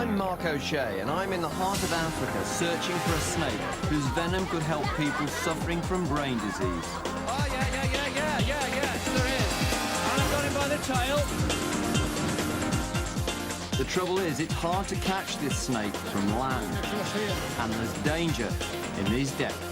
I'm Mark O'Shea, and I'm in the heart of Africa searching for a snake whose venom could help people suffering from brain disease. Oh, yeah, there is. And I've got him by the tail. The trouble is, it's hard to catch this snake from land, and there's danger in these depths.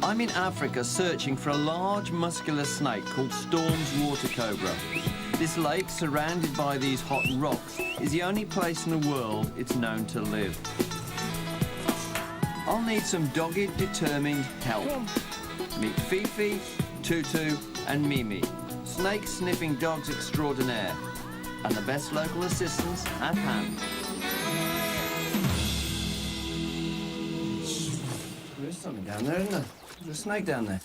I'm in Africa searching for a large muscular snake called Storm's water cobra. This lake, surrounded by these hot rocks, is the only place in the world it's known to live. I'll need some dogged, determined help. Meet Fifi, Tutu and Mimi, snake-sniffing dogs extraordinaire, and the best local assistance at hand. There is something down there, isn't there? There's a snake down there.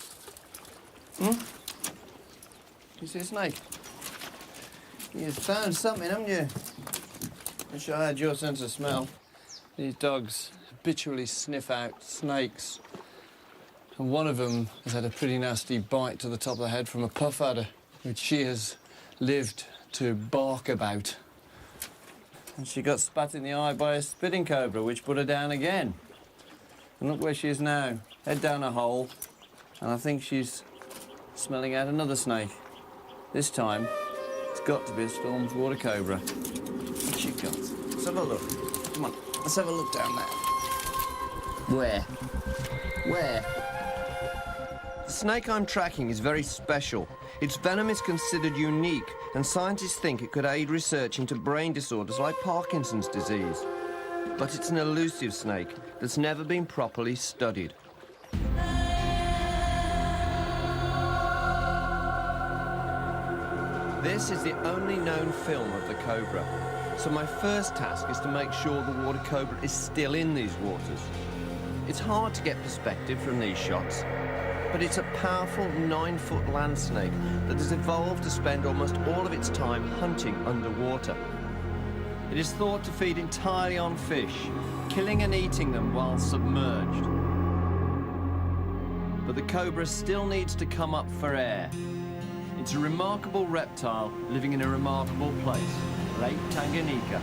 You see a snake? You've found something, haven't you? Wish I had your sense of smell. These dogs habitually sniff out snakes. And one of them has had a pretty nasty bite to the top of the head from a puff adder, which she has lived to bark about. And she got spat in the eye by a spitting cobra, which put her down again. And look where she is now, head down a hole, and I think she's smelling out another snake. This time, it's got to be a Storm's water cobra. What's she got? Let's have a look. Come on, let's have a look down there. Where? Where? The snake I'm tracking is very special. Its venom is considered unique, and scientists think it could aid research into brain disorders like Parkinson's disease. But it's an elusive snake that's never been properly studied. This is the only known film of the cobra, so my first task is to make sure the water cobra is still in these waters. It's hard to get perspective from these shots, but it's a powerful 9-foot land snake that has evolved to spend almost all of its time hunting underwater. It is thought to feed entirely on fish, killing and eating them while submerged. But the cobra still needs to come up for air. It's a remarkable reptile living in a remarkable place, Lake Tanganyika.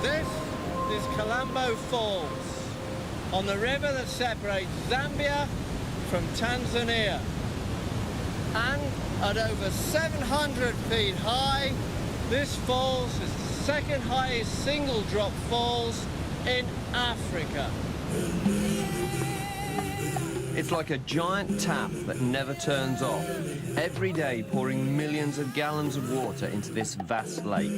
This is Colombo Falls, on the river that separates Zambia from Tanzania. And at over 700 feet high, this falls is the second highest single drop falls in Africa. It's like a giant tap that never turns off, every day pouring millions of gallons of water into this vast lake.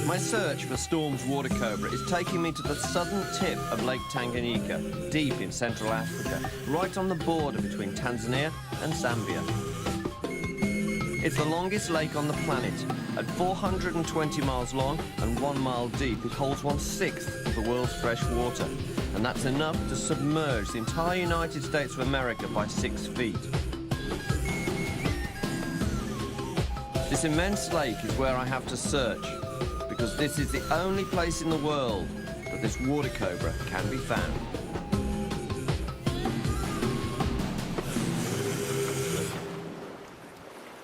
My search for Storm's water cobra is taking me to the southern tip of Lake Tanganyika, deep in Central Africa, right on the border between Tanzania and Zambia. It's the longest lake on the planet. At 420 miles long and 1 mile deep, it holds 1/6 of the world's fresh water. And that's enough to submerge the entire United States of America by 6 feet. This immense lake is where I have to search, because this is the only place in the world that this water cobra can be found.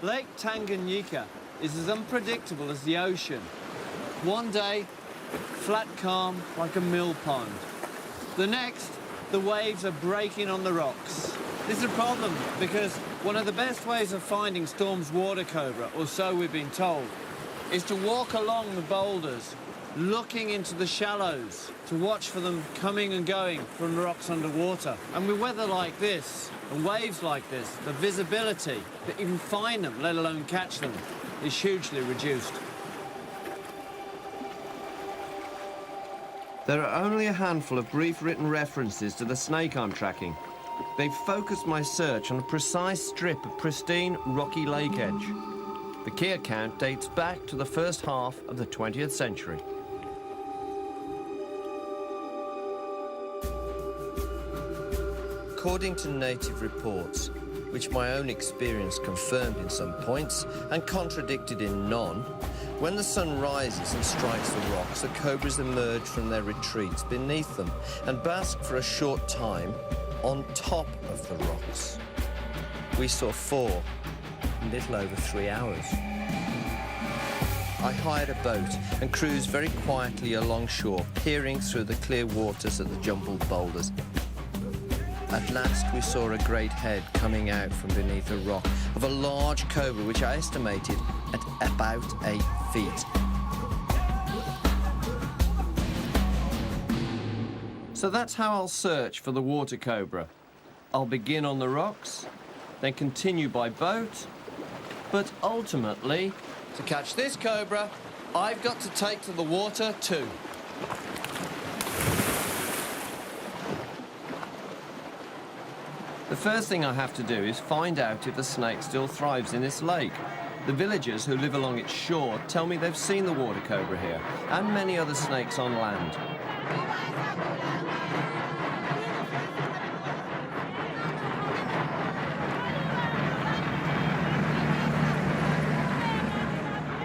Lake Tanganyika is as unpredictable as the ocean. One day, flat calm like a mill pond. The next, the waves are breaking on the rocks. This is a problem because one of the best ways of finding Storm's water cobra, or so we've been told, is to walk along the boulders, looking into the shallows to watch for them coming and going from the rocks underwater. And with weather like this and waves like this, the visibility to even find them, let alone catch them, is hugely reduced. There are only a handful of brief written references to the snake I'm tracking. They've focused my search on a precise strip of pristine, rocky lake edge. The key account dates back to the first half of the 20th century. According to native reports, which my own experience confirmed in some points and contradicted in none, when the sun rises and strikes the rocks, the cobras emerge from their retreats beneath them and bask for a short time on top of the rocks. We saw 4 in little over 3 hours. I hired a boat and cruised very quietly along shore, peering through the clear waters of the jumbled boulders. At last we saw a great head coming out from beneath a rock of a large cobra which I estimated at about 8 feet. So that's how I'll search for the water cobra. I'll begin on the rocks, then continue by boat, but ultimately, to catch this cobra, I've got to take to the water too. The first thing I have to do is find out if the snake still thrives in this lake. The villagers who live along its shore tell me they've seen the water cobra here, and many other snakes on land.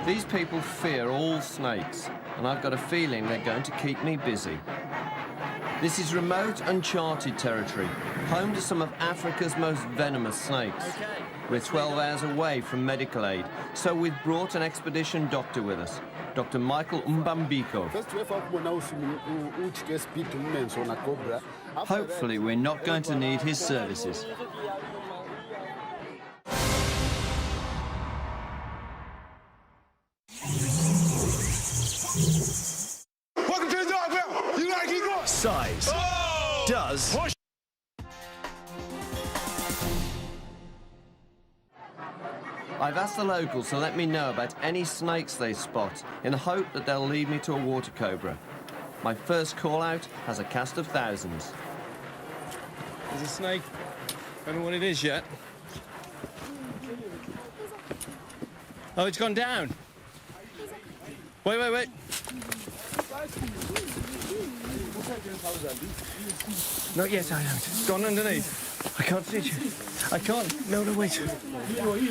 These people fear all snakes, and I've got a feeling they're going to keep me busy. This is remote, uncharted territory, home to some of Africa's most venomous snakes. We're 12 hours away from medical aid, so we've brought an expedition doctor with us, Dr. Michael Mbambiko. Hopefully we're not going to need his services. Welcome to the dog pound. You gotta keep going. Size does. Push. I've asked the locals to let me know about any snakes they spot in the hope that they'll lead me to a water cobra. My first call out has a cast of thousands. There's a snake. Don't know what it is yet. Oh, it's gone down. Wait. Not yet, I haven't. It's gone underneath. I can't see you. I can't. No, wait.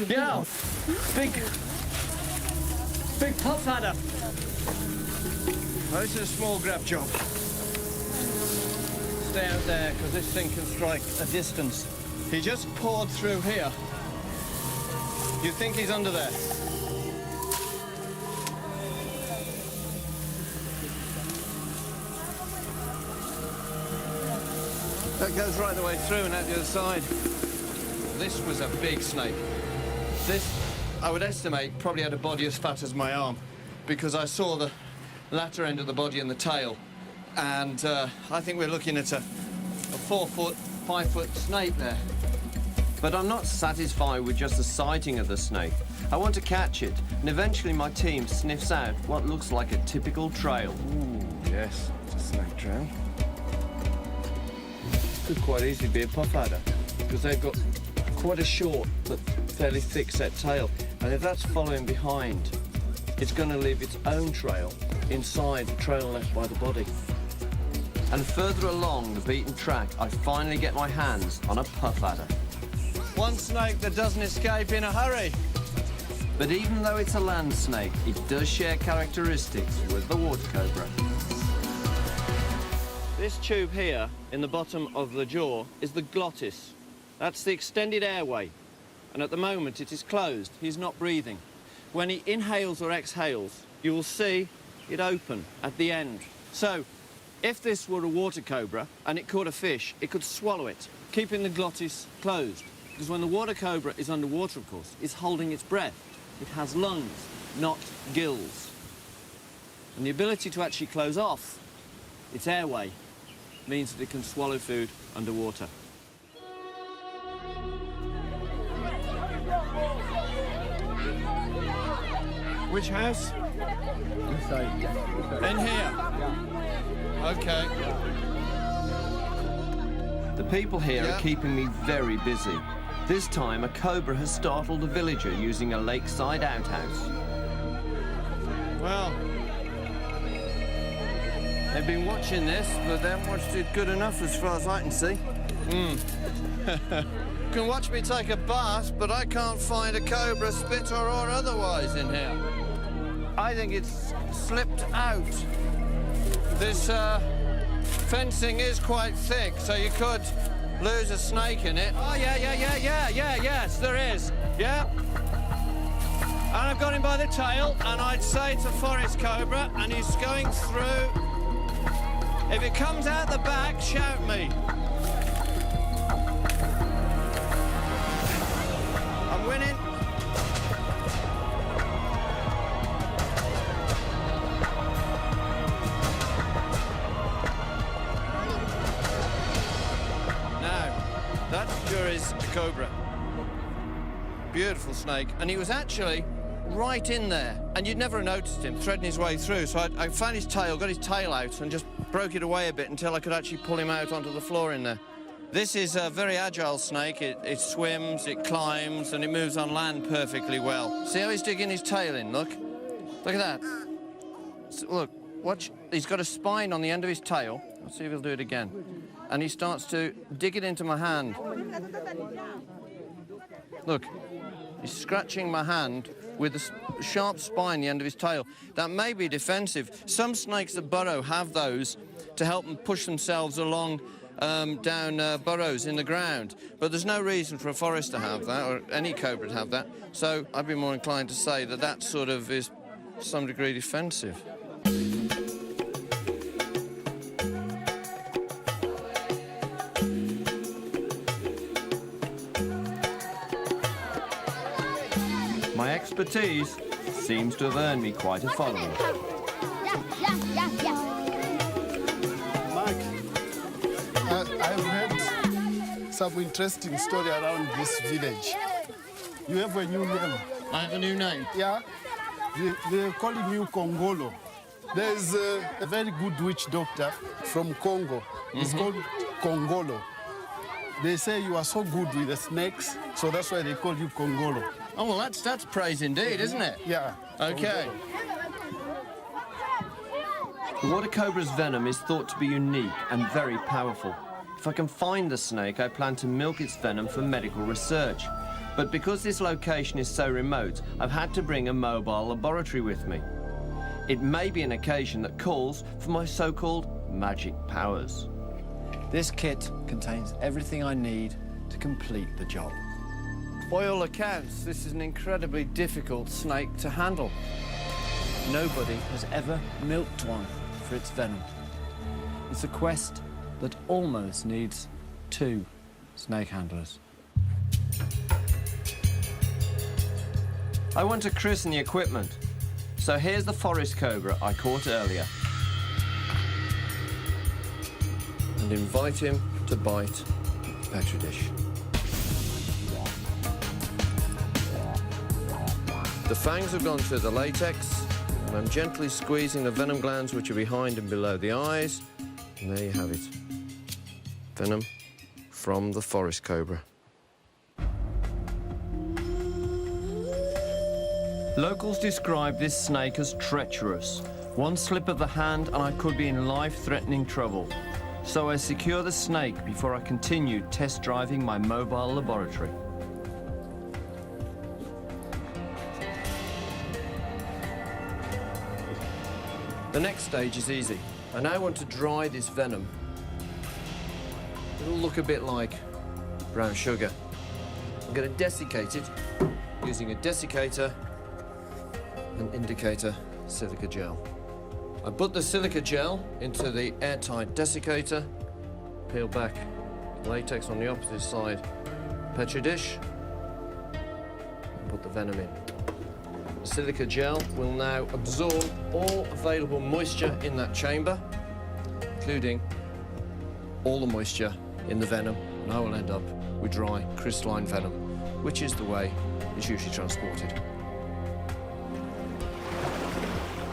Yeah. Big puff adder. Oh, this is a small grab job. Stay out there, because this thing can strike a distance. He just poured through here. You think he's under there? That goes right the way through and out the other side. This was a big snake. This, I would estimate, probably had a body as fat as my arm, because I saw the latter end of the body and the tail. And I think we're looking at a 4-foot, 5-foot snake there. But I'm not satisfied with just the sighting of the snake. I want to catch it, and eventually my team sniffs out what looks like a typical trail. Ooh, yes, it's a snake trail. Could quite easily be a puff adder, because they've got quite a short but fairly thick-set tail. And if that's following behind, it's going to leave its own trail inside the trail left by the body. And further along the beaten track, I finally get my hands on a puff adder. One snake that doesn't escape in a hurry. But even though it's a land snake, it does share characteristics with the water cobra. This tube here, in the bottom of the jaw, is the glottis. That's the extended airway. And at the moment, it is closed. He's not breathing. When he inhales or exhales, you will see it open at the end. So, if this were a water cobra and it caught a fish, it could swallow it, keeping the glottis closed. Because when the water cobra is underwater, of course, it's holding its breath. It has lungs, not gills. And the ability to actually close off its airway means that it can swallow food underwater. Which house? In here. Okay. The people here Yeah. are keeping me very busy. This time, a cobra has startled a villager using a lakeside outhouse. Well, they've been watching this, but they haven't watched it good enough as far as I can see. You can watch me take a bath, but I can't find a cobra, spitter or otherwise in here. I think it's slipped out. This fencing is quite thick, so you could lose a snake in it. Oh, yes, there is. Yeah. And I've got him by the tail, and I'd say it's a forest cobra, and he's going through. If it comes out the back, shout me. I'm winning. Now, that sure is a cobra. Beautiful snake, and he was actually right in there, and you'd never have noticed him threading his way through. So I found his tail, got his tail out, and just broke it away a bit until I could actually pull him out onto the floor in there. This is a very agile snake. It swims, it climbs, and it moves on land perfectly well. See how he's digging his tail in, look? Look at that. So, look, watch. He's got a spine on the end of his tail. Let's see if he'll do it again. And he starts to dig it into my hand. Look, he's scratching my hand with a sharp spine, the end of his tail. That may be defensive. Some snakes that burrow have those to help them push themselves along down burrows in the ground. But there's no reason for a forest to have that, or any cobra to have that. So I'd be more inclined to say that that sort of is to some degree defensive. My expertise seems to have earned me quite a following. Mark, I've heard some interesting story around this village. You have a new name. I have a new name. Yeah? They're calling you Congolo. There's a very good witch doctor from Congo. He's called Congolo. They say you are so good with the snakes, so that's why they call you Congolo. Oh, well, that's praise indeed, isn't it? Yeah. Okay. The water cobra's venom is thought to be unique and very powerful. If I can find the snake, I plan to milk its venom for medical research. But because this location is so remote, I've had to bring a mobile laboratory with me. It may be an occasion that calls for my so-called magic powers. This kit contains everything I need to complete the job. By all accounts, this is an incredibly difficult snake to handle. Nobody has ever milked one for its venom. It's a quest that almost needs 2 snake handlers. I want to christen the equipment. So here's the forest cobra I caught earlier. And invite him to bite Petri dish. The fangs have gone through the latex, and I'm gently squeezing the venom glands which are behind and below the eyes. And there you have it. Venom from the forest cobra. Locals describe this snake as treacherous. One slip of the hand and I could be in life-threatening trouble. So I secure the snake before I continue test driving my mobile laboratory. The next stage is easy. I now want to dry this venom. It'll look a bit like brown sugar. I'm going to desiccate it using a desiccator and indicator silica gel. I put the silica gel into the airtight desiccator, peel back latex on the opposite side, Petri dish, and put the venom in. The silica gel will now absorb all available moisture in that chamber, including all the moisture in the venom, and I will end up with dry crystalline venom, which is the way it's usually transported.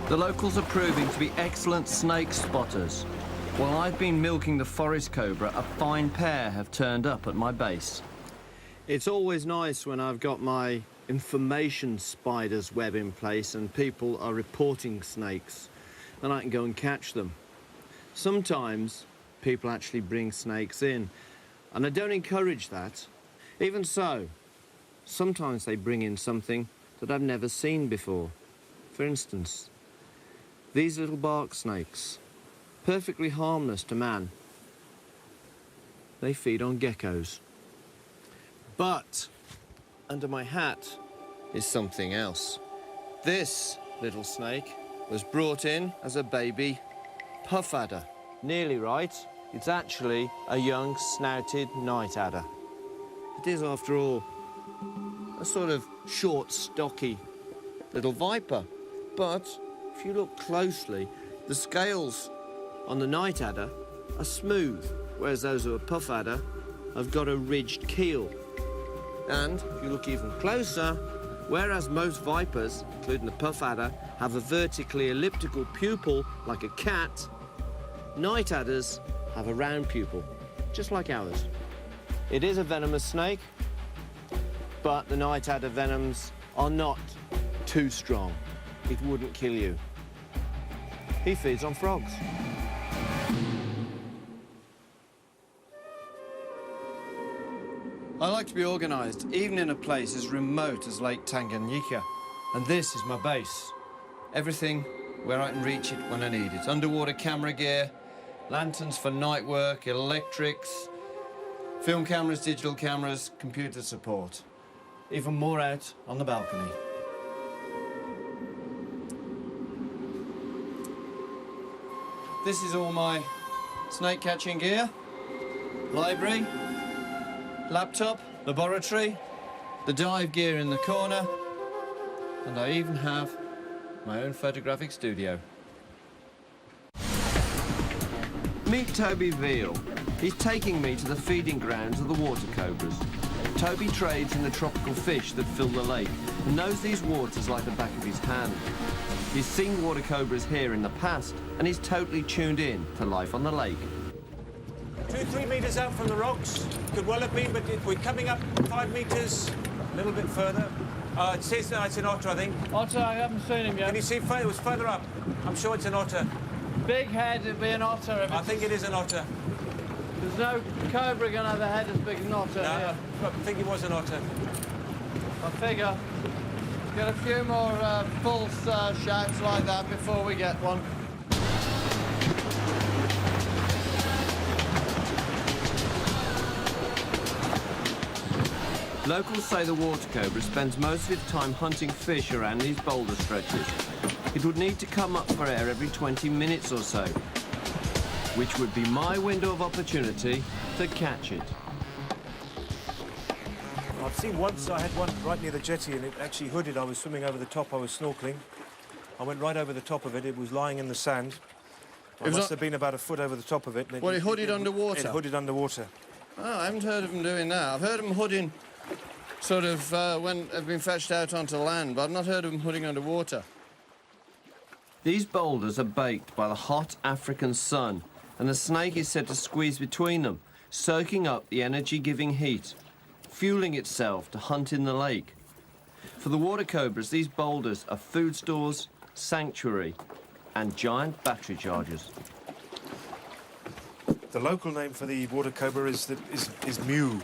The locals are proving to be excellent snake spotters. While I've been milking the forest cobra, a fine pair have turned up at my base. It's always nice when I've got my information spider's web in place and people are reporting snakes, then I can go and catch them. Sometimes people actually bring snakes in, and I don't encourage that. Even so, sometimes they bring in something that I've never seen before. For instance, these little bark snakes, perfectly harmless to man. They feed on geckos. But under my hat is something else. This little snake was brought in as a baby puff adder. Nearly right. It's actually a young snouted night adder. It is, after all, a sort of short, stocky little viper. But if you look closely, the scales on the night adder are smooth, whereas those of a puff adder have got a ridged keel. And if you look even closer, whereas most vipers, including the puff adder, have a vertically elliptical pupil like a cat, night adders have a round pupil, just like ours. It is a venomous snake, but the night adder venoms are not too strong. It wouldn't kill you. He feeds on frogs. I like to be organised, even in a place as remote as Lake Tanganyika. And this is my base. Everything where I can reach it when I need it. Underwater camera gear, lanterns for night work, electrics, film cameras, digital cameras, computer support. Even more out on the balcony. This is all my snake catching gear, library, laptop, laboratory, the dive gear in the corner, and I even have my own photographic studio. Meet Toby Veal. He's taking me to the feeding grounds of the water cobras. Toby trades in the tropical fish that fill the lake and knows these waters like the back of his hand. He's seen water cobras here in the past and he's totally tuned in to life on the lake. 2-3 metres out from the rocks. Could well have been, but we're coming up 5 metres, a little bit further. It says it's an otter, I think. Otter, I haven't seen him yet. Can you see it was further up? I'm sure it's an otter. Big head, it'd be an otter. I think it is an otter. There's no cobra gonna have a head as big as an otter. No, I think it was an otter. I figure. Get a few more pulse shouts like that before we get one. Locals say the water cobra spends most of its time hunting fish around these boulder stretches. It would need to come up for air every 20 minutes or so, which would be my window of opportunity to catch it. I've seen once, I had one right near the jetty and it actually hooded. I was swimming over the top, I was snorkeling. I went right over the top of it, it was lying in the sand. I must have been about a foot over the top of it. And Well, it hooded underwater? It hooded underwater. Oh, I haven't heard of them doing that. I've heard them hooding sort of when they've been fetched out onto land, but I've not heard of them hooding underwater. These boulders are baked by the hot African sun, and the snake is said to squeeze between them, soaking up the energy-giving heat, fueling itself to hunt in the lake. For the water cobras, these boulders are food stores, sanctuary, and giant battery chargers. The local name for the water cobra is mew.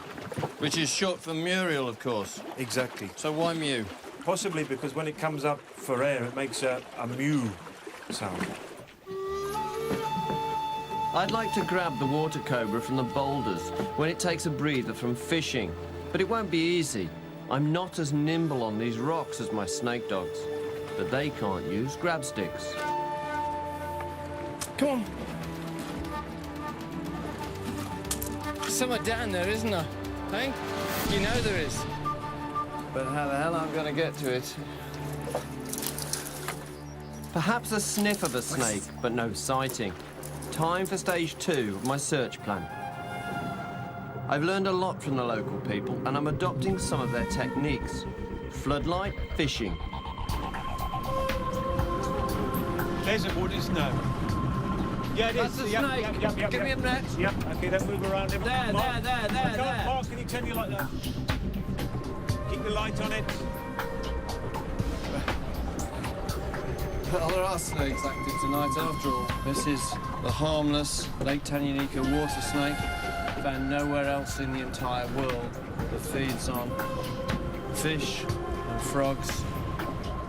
Which is short for Muriel, of course. Exactly. So why mew? Possibly because when it comes up for air, it makes a mew sound. I'd like to grab the water cobra from the boulders when it takes a breather from fishing, but it won't be easy. I'm not as nimble on these rocks as my snake dogs, but they can't use grab sticks. Come on. Somewhere down there, isn't there? Hey? You know there is. But how the hell I'm gonna get to it? Perhaps a sniff of a snake, but no sighting. Time for stage 2 of my search plan. I've learned a lot from the local people, and I'm adopting some of their techniques. Floodlight fishing. There's a wood, isn't there? Yeah, it is. That's a Yep, snake. yep, yep, Give me yep. him next. Yep, okay, don't move around him. There, Mark. there, there, I can't, there. Mark, can you turn your light down? Keep the light on it. Well, there are snakes active tonight after all. This is the harmless Lake Tanganyika water snake, found nowhere else in the entire world, that feeds on fish and frogs.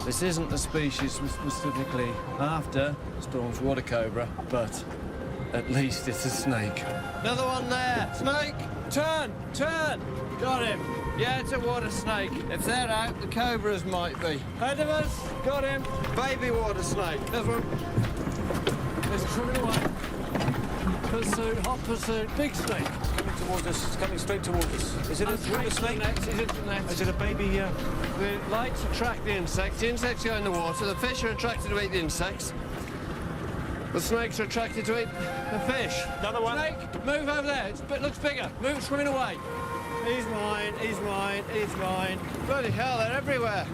This isn't the species we're specifically after, Storm's water cobra, but at least it's a snake. Another one there. Snake, turn, turn! Got him. Yeah, it's a water snake. If they're out, the cobras might be. Head of us. Got him. Baby water snake. There's one. He's swimming away. Pursuit, hot pursuit. Big snake. Coming towards us. It's coming straight towards us. Is it a water snake? He's into the net. Is it a baby? The lights attract the insects. The insects go in the water. The fish are attracted to eat the insects. The snakes are attracted to eat the fish. Another one. Snake, move over there. It looks bigger. Move, swimming away. He's mine, he's mine, he's mine. Bloody hell, they're everywhere.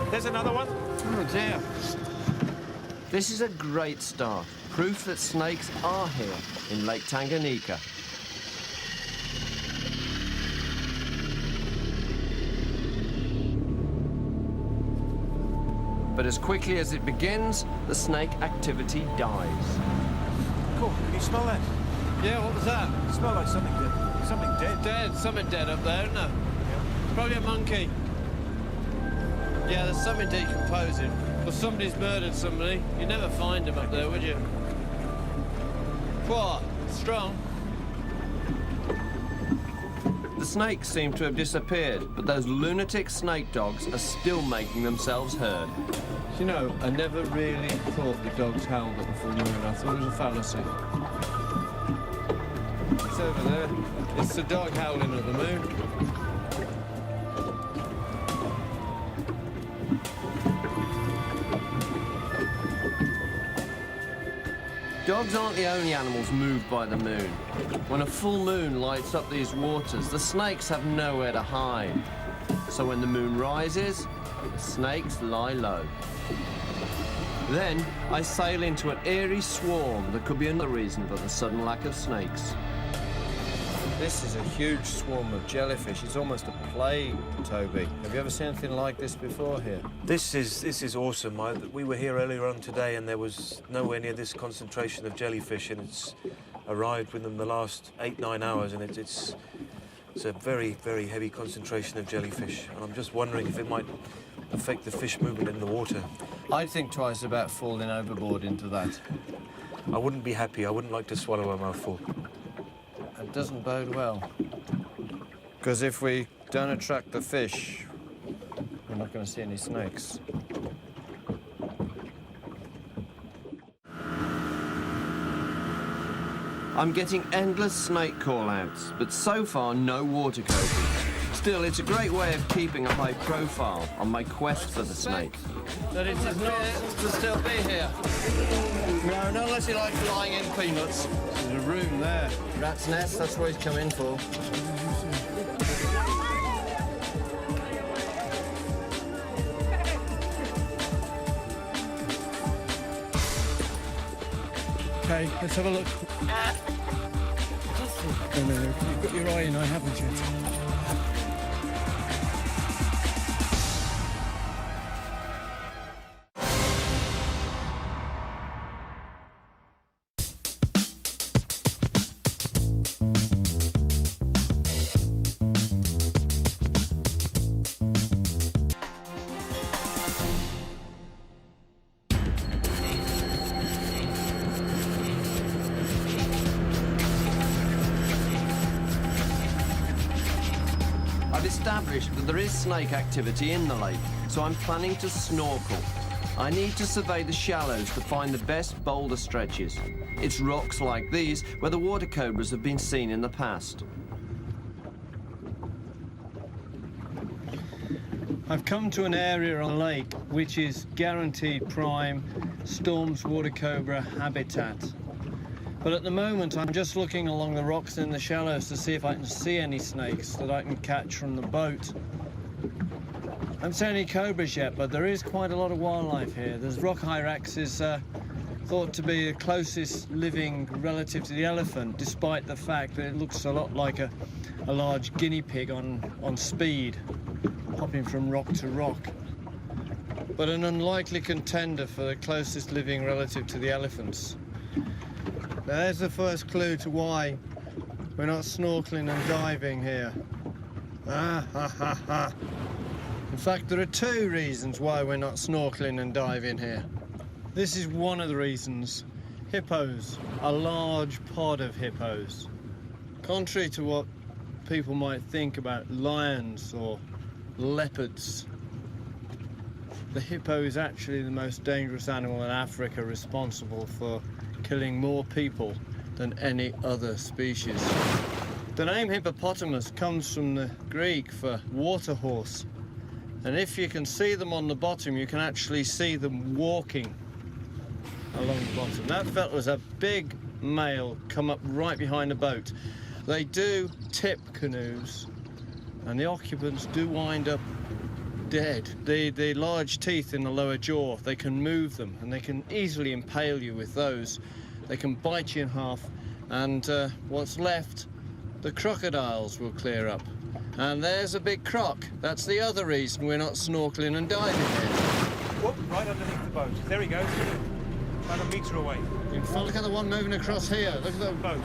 There's another one. Oh, dear. This is a great start. Proof that snakes are here in Lake Tanganyika. But as quickly as it begins, the snake activity dies. Cool. Can you smell that? Yeah, what was that? It smells like something dead. Something dead. Dead, something dead up there, isn't there? Yeah. Probably a monkey. Yeah, there's something decomposing. Well, somebody's murdered somebody. You'd never find them up there, would you? What? Strong? The snakes seem to have disappeared, but those lunatic snake dogs are still making themselves heard. You know, I never really thought the dogs howled at the full moon. I thought it was a fallacy. It's over there. It's the dog howling at the moon. Dogs aren't the only animals moved by the moon. When a full moon lights up these waters, the snakes have nowhere to hide. So when the moon rises, the snakes lie low. Then I sail into an eerie swarm that could be another reason for the sudden lack of snakes. This is a huge swarm of jellyfish. It's almost a plague, Toby. Have you ever seen anything like this before here? This is awesome. We were here earlier on today, and there was nowhere near this concentration of jellyfish, and it's arrived within the last 8-9 hours, and it's a very, very heavy concentration of jellyfish. And I'm just wondering if it might affect the fish movement in the water. I'd think twice about falling overboard into that. I wouldn't be happy. I wouldn't like to swallow a mouthful. It doesn't bode well. Because if we don't attract the fish, we're not going to see any snakes. I'm getting endless snake call-outs, but so far no water cobras. Still, it's a great way of keeping a high profile on my quest for the snake. That it is not to still be here. No, not unless he likes lying in peanuts. There's a room there. Rat's nest, that's what he's come in for. Okay, let's have a look. No, you've got your eye in, I haven't yet. I've established that there is snake activity in the lake, so I'm planning to snorkel. I need to survey the shallows to find the best boulder stretches. It's rocks like these where the water cobras have been seen in the past. I've come to an area on the lake which is guaranteed prime Storm's water cobra habitat. But at the moment, I'm just looking along the rocks in the shallows to see if I can see any snakes that I can catch from the boat. I haven't seen any cobras yet, but there is quite a lot of wildlife here. There's rock hyraxes thought to be the closest living relative to the elephant, despite the fact that it looks a lot like a large guinea pig on speed, hopping from rock to rock. But an unlikely contender for the closest living relative to the elephants. There's the first clue to why we're not snorkeling and diving here. Ah, ha, ha, ha. In fact, there are two reasons why we're not snorkeling and diving here. This is one of the reasons. Hippos, a large pod of hippos. Contrary to what people might think about lions or leopards, the hippo is actually the most dangerous animal in Africa, responsible for killing more people than any other species. The name hippopotamus comes from the Greek for water horse. And if you can see them on the bottom, you can actually see them walking along the bottom. That fella's a big male come up right behind the boat. They do tip canoes, and the occupants do wind up dead. The large teeth in the lower jaw, they can move them, and they can easily impale you with those. They can bite you in half, and what's left, the crocodiles will clear up. And there's a big croc. That's the other reason we're not snorkeling and diving here. Whoop, right underneath the boat. There he goes. About a metre away. In front, look at the one moving across here. Look at the Close.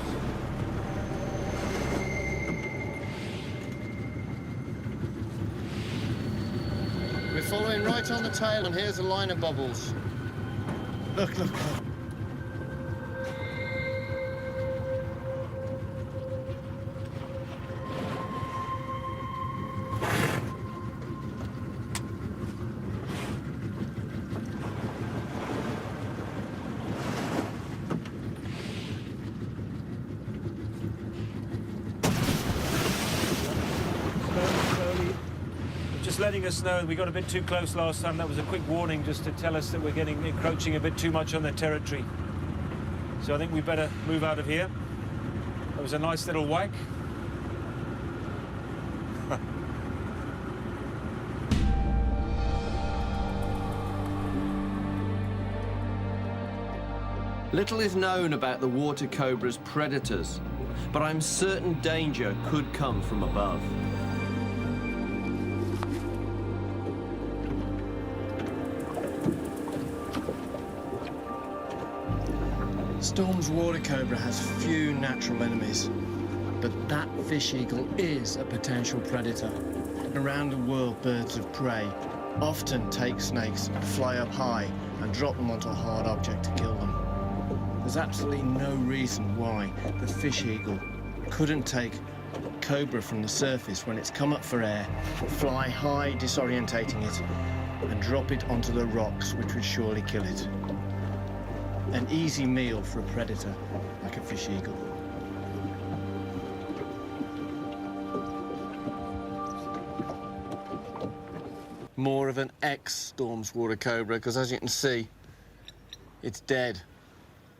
We're following right on the tail, and here's a line of bubbles. Look, look, look. Letting us know we got a bit too close last time. That was a quick warning just to tell us that we're getting encroaching a bit too much on their territory. So I think we better move out of here. That was a nice little whack. Little is known about the water cobra's predators, but I'm certain danger could come from above. Storm's water cobra has few natural enemies, but that fish eagle is a potential predator. Around the world, birds of prey often take snakes, fly up high, and drop them onto a hard object to kill them. There's absolutely no reason why the fish eagle couldn't take cobra from the surface when it's come up for air, fly high, disorientating it, and drop it onto the rocks, which would surely kill it. An easy meal for a predator like a fish eagle. More of an ex-Storm's water cobra, because as you can see, it's dead.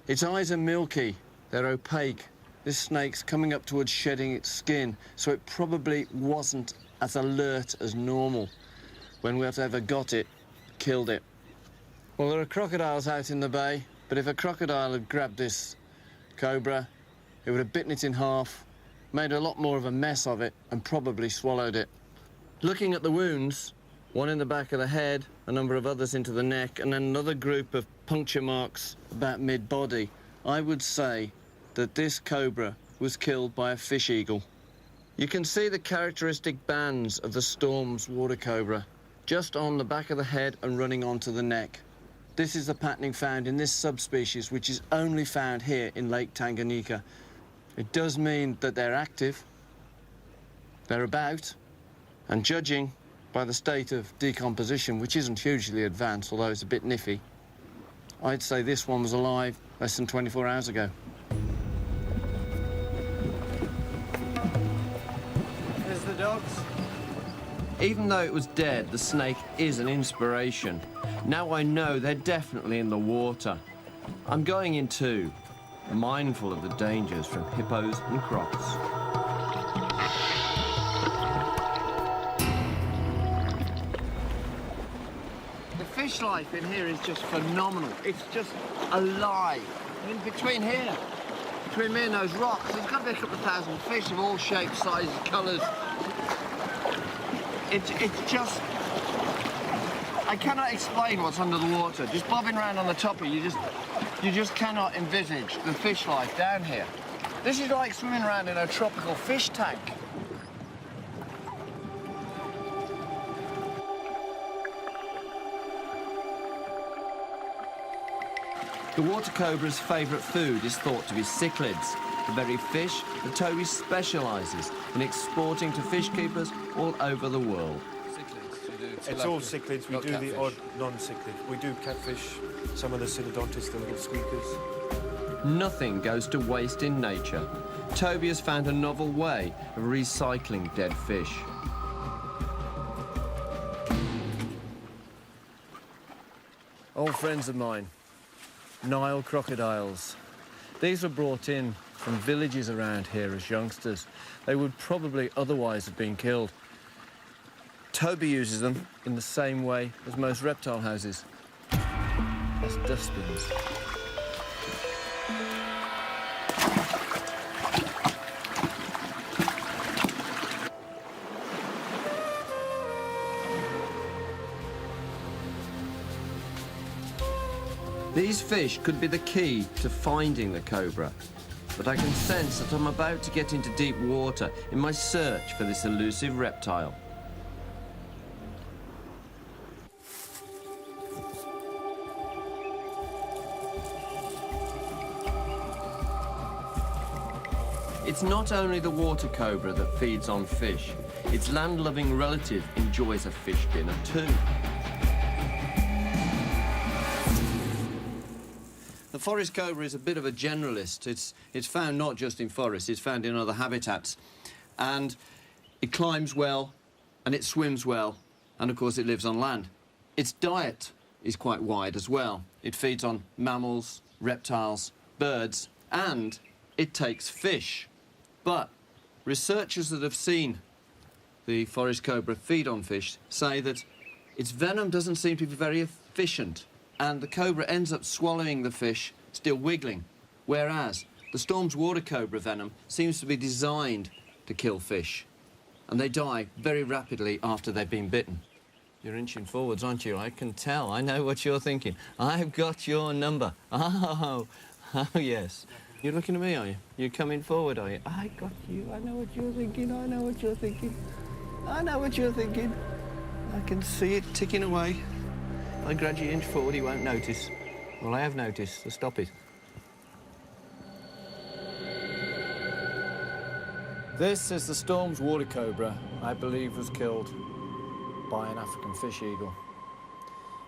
Its eyes are milky, they're opaque. This snake's coming up towards shedding its skin, so it probably wasn't as alert as normal when we ever got it, killed it. Well, there are crocodiles out in the bay. But if a crocodile had grabbed this cobra, it would have bitten it in half, made a lot more of a mess of it, and probably swallowed it. Looking at the wounds, one in the back of the head, a number of others into the neck, and then another group of puncture marks about mid-body, I would say that this cobra was killed by a fish eagle. You can see the characteristic bands of the Storm's water cobra, just on the back of the head and running onto the neck. This is the patterning found in this subspecies, which is only found here in Lake Tanganyika. It does mean that they're active, they're about, and judging by the state of decomposition, which isn't hugely advanced, although it's a bit niffy, I'd say this one was alive less than 24 hours ago. Here's the dogs. Even though it was dead, the snake is an inspiration. Now I know they're definitely in the water. I'm going in too, mindful of the dangers from hippos and crocs. The fish fish life in here is just phenomenal. It's just alive. I mean, between me and those rocks, there's got to be a couple of thousand fish of all shapes, sizes, colours. It's just... I cannot explain what's under the water. Just bobbing around on the top of you just cannot envisage the fish life down here. This is like swimming around in a tropical fish tank. The water cobra's favourite food is thought to be cichlids, the very fish that Toby specialises in exporting to fish keepers all over the world. It's all cichlids. We do the odd non-cichlid. We do catfish, some of the synodontists, the little squeakers. Nothing goes to waste in nature. Toby has found a novel way of recycling dead fish. Old friends of mine, Nile crocodiles. These were brought in from villages around here as youngsters. They would probably otherwise have been killed. Toby uses them in the same way as most reptile houses, as dustbins. These fish could be the key to finding the cobra, but I can sense that I'm about to get into deep water in my search for this elusive reptile. It's not only the water cobra that feeds on fish. Its land-loving relative enjoys a fish dinner too. The forest cobra is a bit of a generalist. It's found not just in forests, it's found in other habitats. And it climbs well, and it swims well, and of course it lives on land. Its diet is quite wide as well. It feeds on mammals, reptiles, birds, and it takes fish. But researchers that have seen the forest cobra feed on fish say that its venom doesn't seem to be very efficient, and the cobra ends up swallowing the fish, still wiggling, whereas the Storm's water cobra venom seems to be designed to kill fish, and they die very rapidly after they've been bitten. You're inching forwards, aren't you? I can tell. I know what you're thinking. I've got your number. Oh, yes. You're looking at me, are you? You're coming forward, are you? I got you. I know what you're thinking. I know what you're thinking. I know what you're thinking. I can see it ticking away. If I gradually inch forward, he won't notice. Well, I have noticed, so stop it. This is the Storm's water cobra, I believe was killed by an African fish eagle.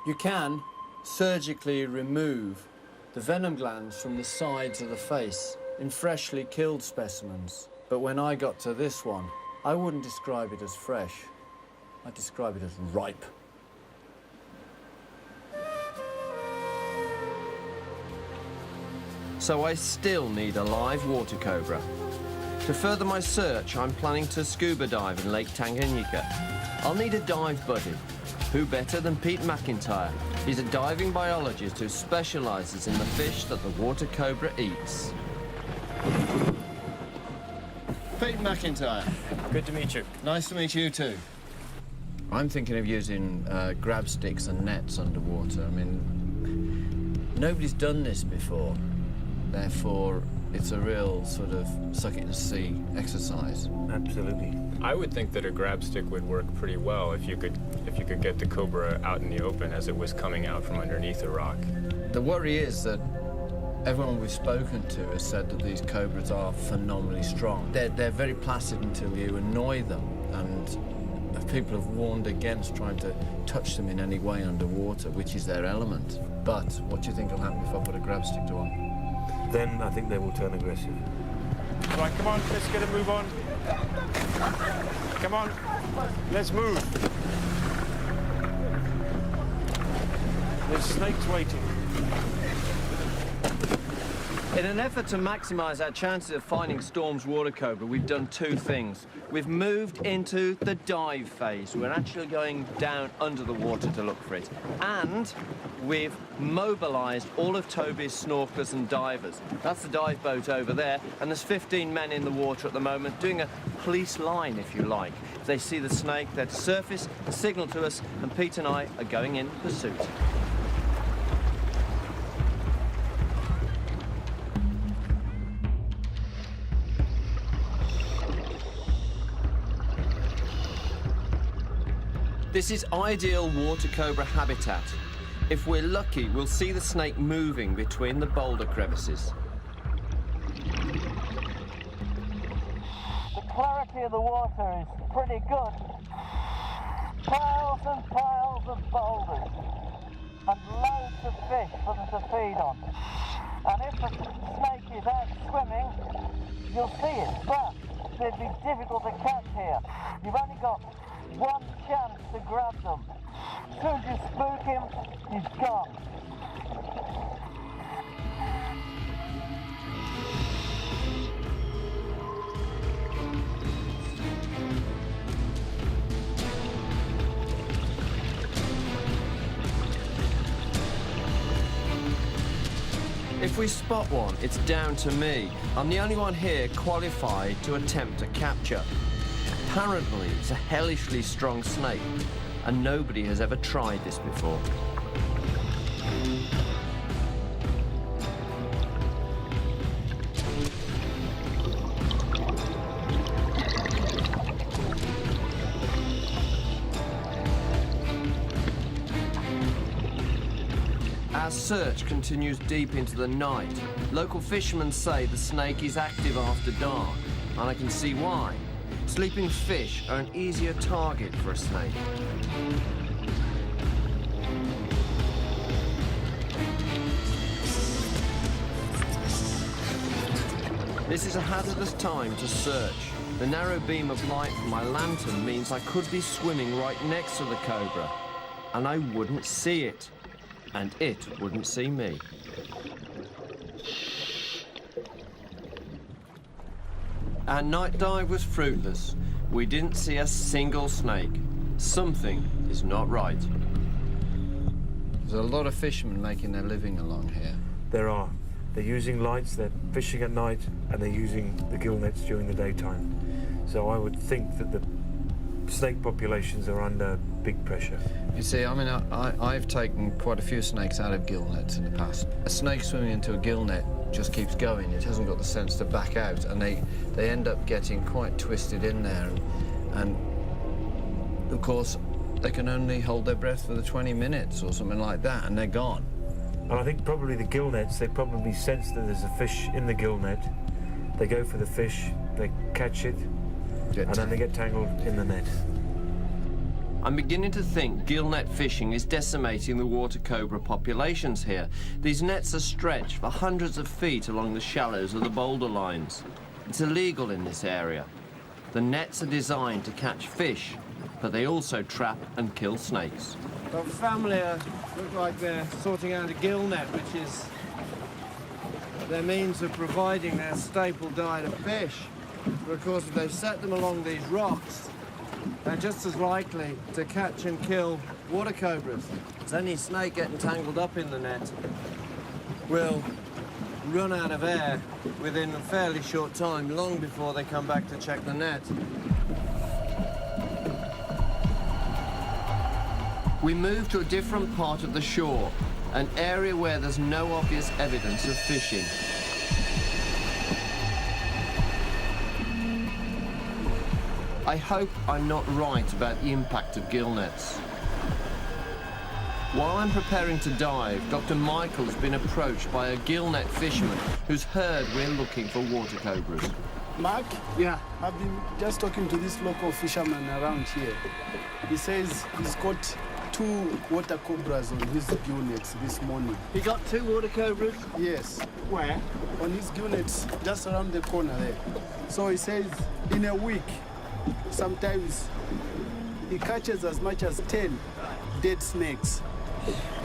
You can surgically remove the venom glands from the sides of the face in freshly killed specimens. But when I got to this one, I wouldn't describe it as fresh. I'd describe it as ripe. So I still need a live water cobra. To further my search, I'm planning to scuba dive in Lake Tanganyika. I'll need a dive buddy. Who better than Pete McIntyre? He's a diving biologist who specialises in the fish that the water cobra eats. Pete McIntyre. Good to meet you. Nice to meet you too. I'm thinking of using grab sticks and nets underwater. I mean, nobody's done this before. Therefore, it's a real sort of suck it and see exercise. Absolutely. I would think that a grab stick would work pretty well if you could get the cobra out in the open as it was coming out from underneath a rock. The worry is that everyone we've spoken to has said that these cobras are phenomenally strong. They're very placid until you annoy them, and people have warned against trying to touch them in any way underwater, which is their element. But what do you think will happen if I put a grab stick to one? Then I think they will turn aggressive. Right, come on, let's get a move on. Come on, let's move. There's snakes waiting. In an effort to maximise our chances of finding Storm's water cobra, we've done two things. We've moved into the dive phase. We're actually going down under the water to look for it. And we've mobilised all of Toby's snorkelers and divers. That's the dive boat over there, and there's 15 men in the water at the moment doing a police line, if you like. If they see the snake, they're to surface, signal to us, and Pete and I are going in pursuit. This is ideal water cobra habitat. If we're lucky, we'll see the snake moving between the boulder crevices. The clarity of the water is pretty good. Piles and piles of boulders and loads of fish for them to feed on. And if the snake is out swimming, you'll see it, but they'd be difficult to catch here. You've only got one chance to grab them. As soon as you spook him, he's gone. If we spot one, it's down to me. I'm the only one here qualified to attempt a capture. Apparently, it's a hellishly strong snake, and nobody has ever tried this before. Our search continues deep into the night. Local fishermen say the snake is active after dark, and I can see why. Sleeping fish are an easier target for a snake. This is a hazardous time to search. The narrow beam of light from my lantern means I could be swimming right next to the cobra, and I wouldn't see it, and it wouldn't see me. Our night dive was fruitless. We didn't see a single snake. Something is not right. There's a lot of fishermen making their living along here. There are. They're using lights, they're fishing at night, and they're using the gill nets during the daytime. So I would think that the snake populations are under big pressure. You see, I mean, I've taken quite a few snakes out of gill nets in the past. A snake swimming into a gill net just keeps going. It hasn't got the sense to back out, and they end up getting quite twisted in there. And of course, they can only hold their breath for the 20 minutes or something like that, and they're gone. And I think probably the gill nets, they probably sense that there's a fish in the gill net. They go for the fish, they catch it, and then they get tangled in the net. I'm beginning to think gill net fishing is decimating the water cobra populations here. These nets are stretched for hundreds of feet along the shallows of the boulder lines. It's illegal in this area. The nets are designed to catch fish, but they also trap and kill snakes. The family look like they're sorting out a gill net, which is their means of providing their staple diet of fish. But of course, if they set them along these rocks, they're just as likely to catch and kill water cobras. As any snake getting tangled up in the net Will run out of air within a fairly short time, long before they come back to check the net. we move to a different part of the shore, an area where there's no obvious evidence of fishing. I hope I'm not right about the impact of gill nets. While I'm preparing to dive, Dr. Michael's been approached by a gill net fisherman who's heard we're looking for water cobras. Mark? Yeah. I've been just talking to this local fisherman around here. He says he's got 2 water cobras on his gill nets this morning. He got 2 water cobras? Yes. Where? On his gill nets, just around the corner there. So he says in a week, sometimes he catches as much as 10 dead snakes.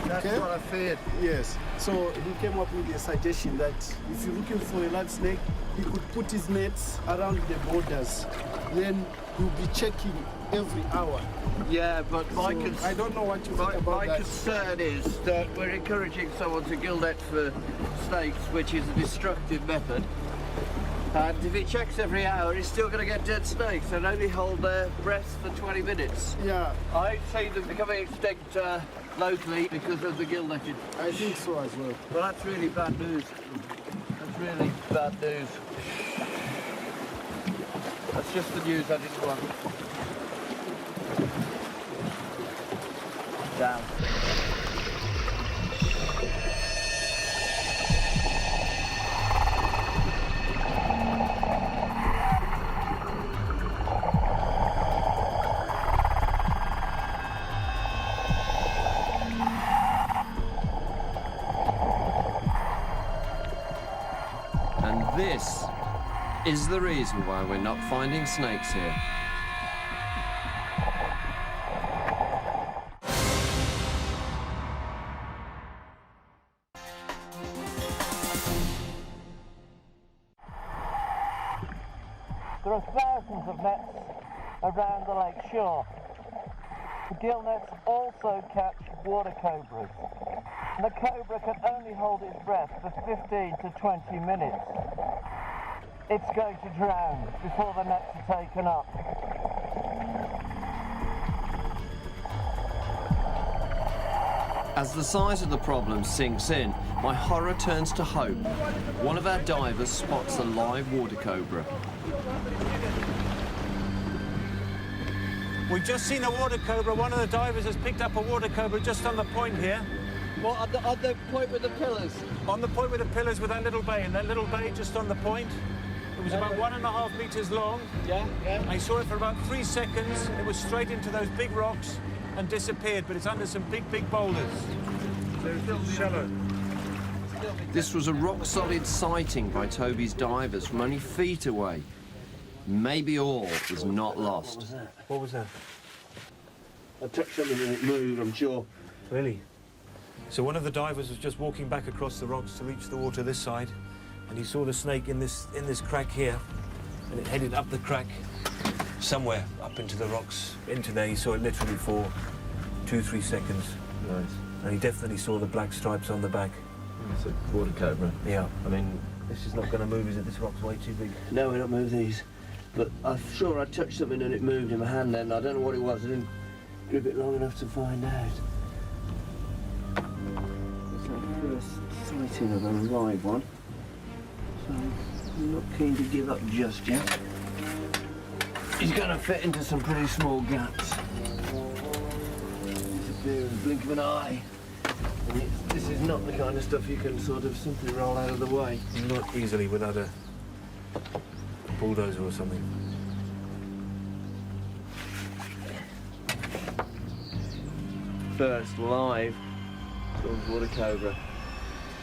That's Okay. what I feared. Yes. So he came up with a suggestion that if you're looking for a large snake, he could put his nets around the borders. Then you'll be checking every hour. Yeah, but So I don't know what you think about my that. concern is that we're encouraging someone to gill net for snakes, which is a destructive method. And if he checks every hour, he's still going to get dead snakes and only hold their breath for 20 minutes. Yeah, I see them becoming extinct locally because of the gill netting. I think so as well. Well, that's really bad news. That's really bad news. That's just the news I didn't want. Down. And this is the reason why we're not finding snakes here. There are thousands of nets around the lake shore. The gill nets also catch water cobras. And the cobra can only hold its breath for 15 to 20 minutes. It's going to drown before the nets are taken up. As the size of the problem sinks in, my horror turns to hope. One of our divers spots a live water cobra. We've just seen a water cobra. One of the divers has picked up a water cobra just on the point here. What, on the point with the pillars? On the point with the pillars with that little bay, and that little bay just on the point. It was about 1.5 meters long. Yeah, yeah. I saw it for about 3 seconds. It was straight into those big rocks and disappeared, but it's under some big, big boulders. So it's shallow. This was a rock-solid sighting by Toby's divers from only feet away. Maybe all is not lost. What was that? I touched something and it moved, I'm sure. Really? So one of the divers was just walking back across the rocks to reach the water this side, and he saw the snake in this crack here, and it headed up the crack somewhere up into the rocks. Into there, he saw it literally for 2-3 seconds. Nice. And he definitely saw the black stripes on the back. It's a water cobra. Yeah. I mean, This is not going to move, is it? This rock's way too big. No, we don't move these. But I'm sure I touched something and it moved in my hand then. I don't know what it was. I didn't grip it long enough to find out. It's our first sighting of a live one. So I'm not keen to give up just yet. He's going to fit into some pretty small gaps. Disappear in the blink of an eye. And this is not the kind of stuff you can sort of simply roll out of the way. Not easily without a bulldozer or something. First live water cobra.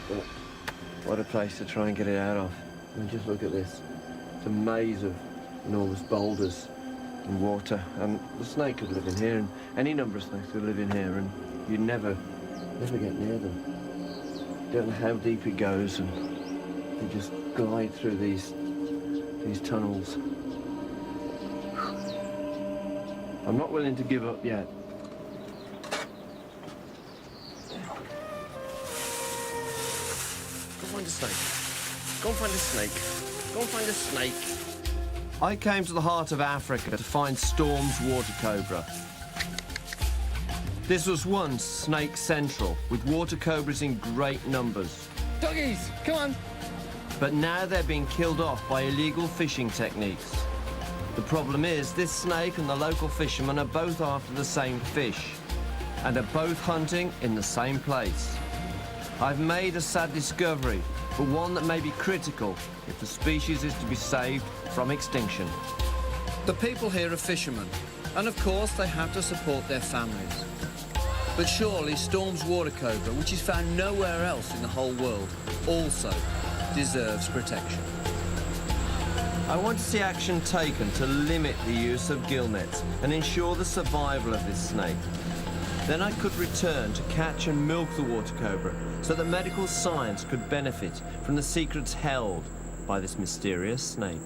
But what a place to try and get it out of. I mean, just look at this. It's a maze of enormous boulders and water. And the snake could live in here, and any number of snakes could live in here, and you'd never get near them. Don't know how deep it goes, and you just glide through these tunnels. I'm not willing to give up yet. Go find a snake. Go and find a snake. Go and find a snake. I came to the heart of Africa to find Storm's water cobra. This was once Snake Central, with water cobras in great numbers. Doggies, come on. But now they're being killed off by illegal fishing techniques. The problem is, this snake and the local fishermen are both after the same fish, and are both hunting in the same place. I've made a sad discovery, but one that may be critical if the species is to be saved from extinction. The people here are fishermen, and of course they have to support their families. But surely Storm's water cobra, which is found nowhere else in the whole world, also deserves protection. I want to see action taken to limit the use of gill nets and ensure the survival of this snake. Then I could return to catch and milk the water cobra so that medical science could benefit from the secrets held by this mysterious snake.